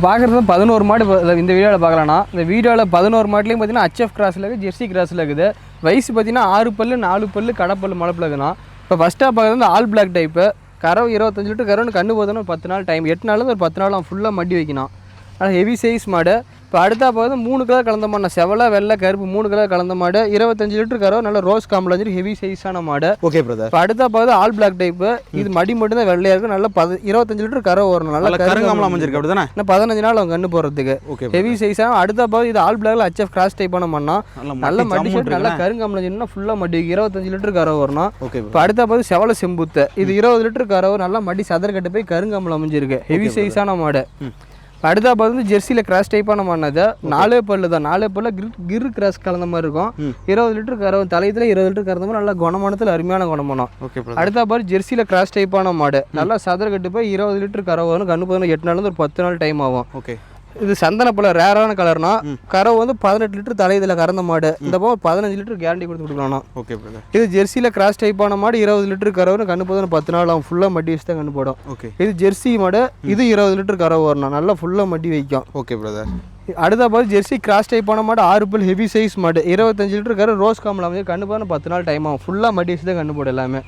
பார்க்குறது 11 மாடு இந்த வீடியோவில் பார்க்கலாம்னா இந்த வீடியோவில் 11 மாட்டுலேயும் பார்த்தீங்கன்னா HF கிராஸில் இருக்குது, ஜெர்சி கிராஸில் இருக்குது. வயசு பார்த்தீங்கன்னா 6 பல்லு 4 பல்லு கடப்பல்லு மலைப்பில் இருக்குதுண்ணா. இப்போ ஃபஸ்ட்டாக பார்க்குறது வந்து ஆல் பிளாக் டைப்பு. கறவை 25 லிட்டர் கறவைன்னு கண்டு போதுன்னா ஒரு 10 நாள் டைம், 8 நாள் ஒரு 10 நாள் அவன் ஃபுல்லாக மடி வைக்கணும். ஆனால் ஹெவி சைஸ் மாடு. இப்போ அடுத்தா பார்த்து 3 கலர் கலந்த மாடு, செவலை வெள்ளை கருப்பு 3 கலர் கலந்த மாடு, 25 லிட்டர் கறவை, நல்ல ரோஸ் காம்பில் ஹெவி சைஸான மாடு. Okay brother. இப்போ அடுத்தா பார்த்து ஆல் பிளாக் டைப்பு. இது மடி மட்டும் தான் வெள்ளையாக இருக்கும். நல்ல 25 லிட்டர் கறவை வரும். நல்லா கருங்காமலாம் அமைஞ்சிருக்கு அப்படி தானே. இன்னும் 15 நாள் அவங்க கண்ணு போகிறதுக்கு ஹெவி சைஸாக. அடுத்தா பார்த்து இது ஆல் பிளாக்ல HF கிராஸ் டைப்பான மண்ணா, நல்ல மடி ஷர்ட், நல்லா கருங்காமலாம் ஃபுல்லாக மடி 25 லிட்டர் கறவை வரணும். இப்போ அடுத்தா பார்த்து செவலை செம்புத்து. இது 20 லிட்டர் கறவை, நல்லா மடி சதர் கட்டு போய் கருங்காமல் அமைஞ்சிருக்கு. ஹெவி சைஸான மாடு. அடுத்தா பார்த்து ஜெர்சியில் கிராஸ் டைப்பான மாடுனது 4 பல்லு தான். 4 பல்ல கிர் கிராஸ் கலந்த மாதிரி இருக்கும். 20 லிட்டர் கறவை, தலையத்தில் 20 லிட்டர் கறந்த மாதிரி நல்லா குணமானத்தில் அருமையான குணமானம். அடுத்தா பார்த்து ஜெர்சியில் கிராஸ் டைப்பான மாடு, நல்லா சதர் கட்டு போய் 20 லிட்டர் கறவை வரும். கண்ணு போதும் 8 நாள் ஒரு 10 நாள் டைம் ஆகும். ஓகே. இது சந்தன பழம் ரேரான கலர்னா, கறவை வந்து 18 லிட்டர் தலையில் கறந்த மாடு. இந்த போக 15 லிட்டர் கேரண்டி கொடுத்து கொடுக்கலாம். ஓகே. இது ஜெர்சியில் கிராஸ் டைப்பான மாடு, 20 லிட்டர் கறவை, கண்ணு போதும் 10 நாள் அவன் ஃபுல்லாக மட்டி வச்சு தான் கண்ணு போடும். ஓகே. இது ஜெர்சி மாடு, இது 20 லிட்டர் கறவை வரணும், நல்லா ஃபுல்லாக மட்டி வைக்கும். Okay brother. அடுத்த பார்த்து ஜெர்சி கிராஸ் டைப்பான மாடு, 6 பல் ஹெவி சைஸ் மாடு, 25 லிட்டர் கறவை, ரோஸ் காம்பில் அமைஞ்சு கண்ணு போதும் 10 நாள் டைம் ஆகும். ஃபுல்லாக மட்டி வச்சு தான் கண்ணு போடும் எல்லாமே.